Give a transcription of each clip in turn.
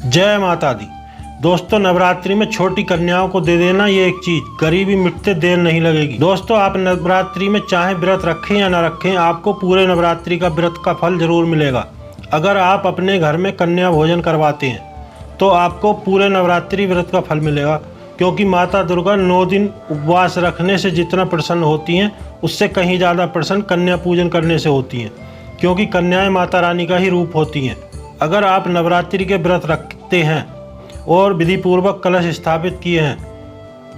जय माता दी। दोस्तों, नवरात्रि में छोटी कन्याओं को दे देना ये एक चीज, गरीबी मिटते देर नहीं लगेगी। दोस्तों, आप नवरात्रि में चाहे व्रत रखें या ना रखें, आपको पूरे नवरात्रि का व्रत का फल जरूर मिलेगा। अगर आप अपने घर में कन्या भोजन करवाते हैं तो आपको पूरे नवरात्रि व्रत का फल मिलेगा, क्योंकि माता दुर्गा 9 दिन उपवास रखने से जितना प्रसन्न होती हैं उससे कहीं ज़्यादा प्रसन्न कन्या पूजन करने से होती हैं, क्योंकि कन्याएं माता रानी का ही रूप होती हैं। अगर आप नवरात्रि के व्रत रखते हैं और विधि पूर्वक कलश स्थापित किए हैं,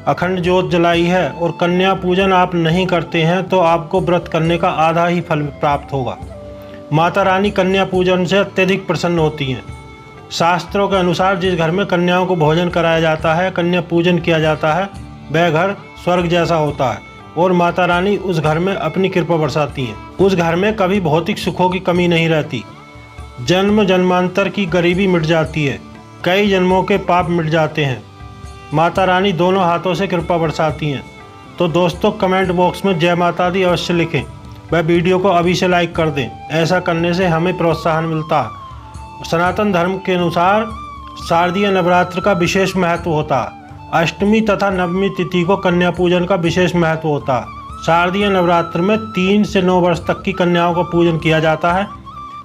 अखंड ज्योत जलाई है और कन्या पूजन आप नहीं करते हैं तो आपको व्रत करने का आधा ही फल प्राप्त होगा। माता रानी कन्या पूजन से अत्यधिक प्रसन्न होती हैं। शास्त्रों के अनुसार जिस घर में कन्याओं को भोजन कराया जाता है, कन्या पूजन किया जाता है, वह घर स्वर्ग जैसा होता है और माता रानी उस घर में अपनी कृपा बरसाती हैं। उस घर में कभी भौतिक सुखों की कमी नहीं रहती। जन्म जन्मांतर की गरीबी मिट जाती है, कई जन्मों के पाप मिट जाते हैं। माता रानी दोनों हाथों से कृपा बरसाती हैं। तो दोस्तों, कमेंट बॉक्स में जय माता दी अवश्य लिखें। वह वीडियो को अभी से लाइक कर दें, ऐसा करने से हमें प्रोत्साहन मिलता है। सनातन धर्म के अनुसार शारदीय नवरात्र का विशेष महत्व होता है। अष्टमी तथा नवमी तिथि को कन्या पूजन का विशेष महत्व होता है। शारदीय नवरात्र में 3 से 9 वर्ष तक की कन्याओं का पूजन किया जाता है।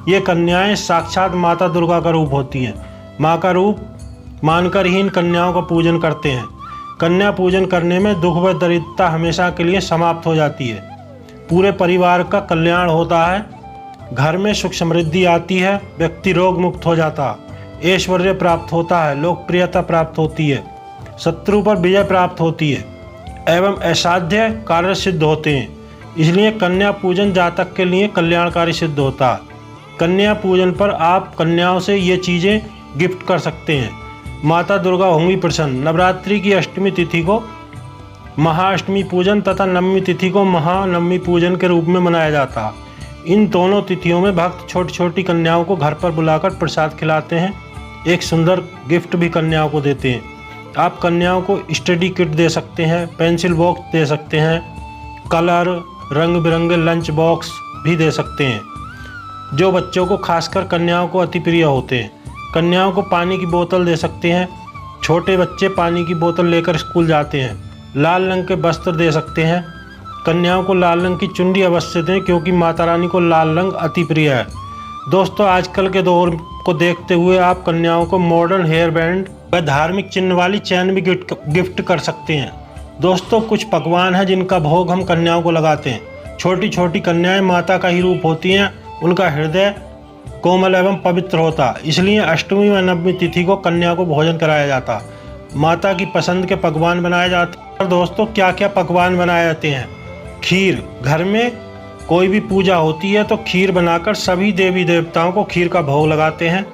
ये कन्याएं साक्षात माता दुर्गा का रूप होती हैं। माँ का रूप मानकर ही इन कन्याओं का पूजन करते हैं। कन्या पूजन करने में दुख व दरिद्रता हमेशा के लिए समाप्त हो जाती है। पूरे परिवार का कल्याण होता है, घर में सुख समृद्धि आती है, व्यक्ति रोग मुक्त हो जाता है, ऐश्वर्य प्राप्त होता है, लोकप्रियता प्राप्त होती है, शत्रु पर विजय प्राप्त होती है एवं असाध्य कार्य सिद्ध होते हैं। इसलिए कन्या पूजन जातक के लिए कल्याणकारी सिद्ध होता है। कन्या पूजन पर आप कन्याओं से ये चीज़ें गिफ्ट कर सकते हैं। माता दुर्गा होंगी प्रसन्न। नवरात्रि की अष्टमी तिथि को महाअष्टमी पूजन तथा नवमी तिथि को महानवमी पूजन के रूप में मनाया जाता है। इन दोनों तिथियों में भक्त छोटी छोटी कन्याओं को घर पर बुलाकर प्रसाद खिलाते हैं, एक सुंदर गिफ्ट भी कन्याओं को देते हैं। आप कन्याओं को स्टडी किट दे सकते हैं, पेंसिल बॉक्स दे सकते हैं, कलर, रंग बिरंगे लंच बॉक्स भी दे सकते हैं, जो बच्चों को खासकर कन्याओं को अति प्रिय होते हैं। कन्याओं को पानी की बोतल दे सकते हैं, छोटे बच्चे पानी की बोतल लेकर स्कूल जाते हैं। लाल रंग के वस्त्र दे सकते हैं। कन्याओं को लाल रंग की चुनरी अवश्य दें, क्योंकि माता रानी को लाल रंग अति प्रिय है। दोस्तों, आजकल के दौर को देखते हुए आप कन्याओं को मॉडर्न हेयर बैंड व धार्मिक चिन्ह वाली चैन भी गिफ्ट कर सकते हैं। दोस्तों, कुछ पकवान हैं जिनका भोग हम कन्याओं को लगाते हैं। छोटी छोटी कन्याएं माता का ही रूप होती हैं, उनका हृदय कोमल एवं पवित्र होता, इसलिए अष्टमी व नवमी तिथि को कन्या को भोजन कराया जाता। माता की पसंद के पकवान बनाए जाते हैं। और दोस्तों, क्या क्या पकवान बनाए जाते हैं? खीर। घर में कोई भी पूजा होती है तो खीर बनाकर सभी देवी देवताओं को खीर का भोग लगाते हैं।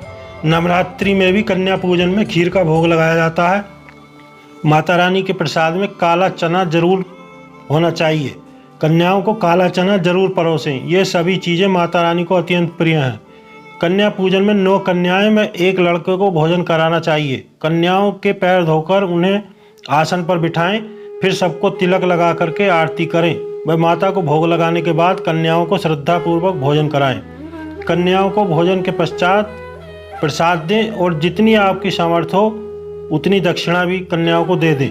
नवरात्रि में भी कन्या पूजन में खीर का भोग लगाया जाता है। माता रानी के प्रसाद में काला चना जरूर होना चाहिए। कन्याओं को काला चना जरूर परोसें। ये सभी चीज़ें माता रानी को अत्यंत प्रिय हैं। कन्या पूजन में 9 कन्याएं में 1 लड़के को भोजन कराना चाहिए। कन्याओं के पैर धोकर उन्हें आसन पर बिठाएं, फिर सबको तिलक लगा करके आरती करें। वह माता को भोग लगाने के बाद कन्याओं को श्रद्धापूर्वक भोजन कराएं। कन्याओं को भोजन के पश्चात प्रसाद दें और जितनी आपकी सामर्थ्य हो उतनी दक्षिणा भी कन्याओं को दे दें।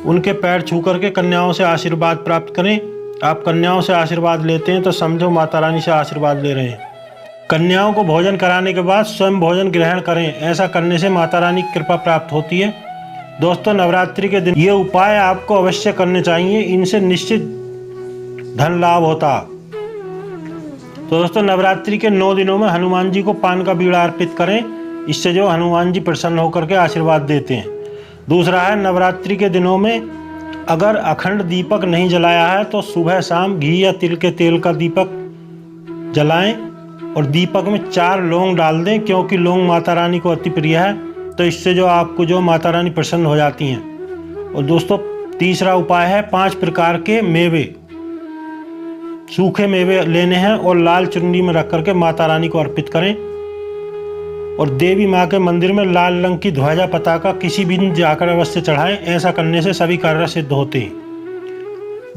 उनके पैर छू करके कन्याओं से आशीर्वाद प्राप्त करें। आप कन्याओं से आशीर्वाद लेते हैं तो समझो माता रानी से आशीर्वाद ले रहे हैं। कन्याओं को भोजन कराने के बाद स्वयं भोजन ग्रहण करें। ऐसा करने से माता रानी की कृपा प्राप्त होती है। दोस्तों, नवरात्रि के दिन ये उपाय आपको अवश्य करने चाहिए, इनसे निश्चित धन लाभ होता। तो दोस्तों, नवरात्रि के 9 दिनों में हनुमान जी को पान का बीड़ा अर्पित करें, इससे जो हनुमान जी प्रसन्न होकर के आशीर्वाद देते हैं। दूसरा है, नवरात्रि के दिनों में अगर अखंड दीपक नहीं जलाया है तो सुबह शाम घी या तिल के तेल का दीपक जलाएं और दीपक में 4 लौंग डाल दें, क्योंकि लौंग माता रानी को अति प्रिय है। तो इससे जो आपको जो माता रानी प्रसन्न हो जाती हैं। और दोस्तों, तीसरा उपाय है, 5 प्रकार के मेवे, सूखे मेवे लेने हैं और लाल चुन्नी में रख करके माता रानी को अर्पित करें। और देवी माँ के मंदिर में लाल रंग की ध्वजा पताका किसी भी दिन जाकर अवश्य चढ़ाएं। ऐसा करने से सभी कार्य सिद्ध होते हैं।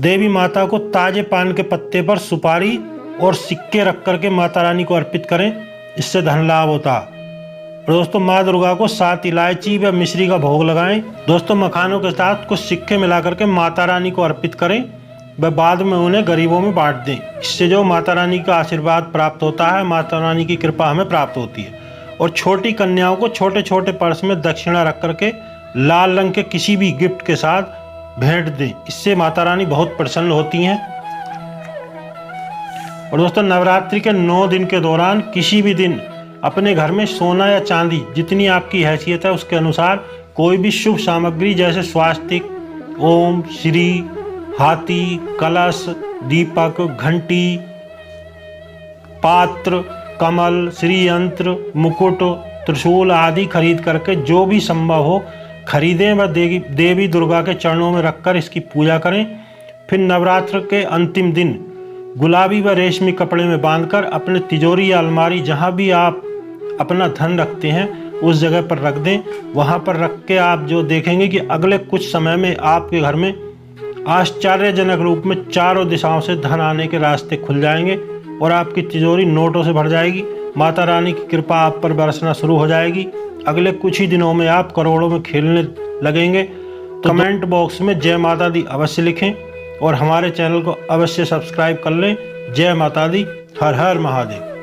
देवी माता को ताजे पान के पत्ते पर सुपारी और सिक्के रख करके माता रानी को अर्पित करें, इससे धन लाभ होता। और दोस्तों माँ दुर्गा को 7 इलायची व मिश्री का भोग लगाएं। दोस्तों मखानों के साथ कुछ सिक्के मिलाकर के माता रानी को अर्पित करें व बाद में उन्हें गरीबों में बांट दें। इससे जो माता रानी का आशीर्वाद प्राप्त होता है, माता रानी की कृपा हमें प्राप्त होती है। और छोटी कन्याओं को छोटे छोटे पर्स में दक्षिणा रख करके लाल रंग के किसी भी गिफ्ट के साथ भेंट दें। इससे माता रानी बहुत प्रसन्न होती हैं। और दोस्तों नवरात्रि के 9 दिन के दौरान किसी भी दिन अपने घर में सोना या चांदी, जितनी आपकी हैसियत है उसके अनुसार, कोई भी शुभ सामग्री जैसे स्वास्तिक, ओम, श्री, हाथी, कलश, दीपक, घंटी, पात्र, कमल, श्री यंत्र, मुकुट, त्रिशूल आदि खरीद करके जो भी संभव हो खरीदें व देवी दुर्गा के चरणों में रखकर इसकी पूजा करें। फिर नवरात्र के अंतिम दिन गुलाबी व रेशमी कपड़े में बांधकर अपने तिजोरी या अलमारी, जहाँ भी आप अपना धन रखते हैं उस जगह पर रख दें। वहाँ पर रख के आप जो देखेंगे कि अगले कुछ समय में आपके घर में आश्चर्यजनक रूप में चारों दिशाओं से धन आने के रास्ते खुल जाएंगे और आपकी तिजोरी नोटों से भर जाएगी। माता रानी की कृपा आप पर बरसना शुरू हो जाएगी। अगले कुछ ही दिनों में आप करोड़ों में खेलने लगेंगे। तो कमेंट बॉक्स में जय माता दी अवश्य लिखें और हमारे चैनल को अवश्य सब्सक्राइब कर लें। जय माता दी। हर हर महादेव।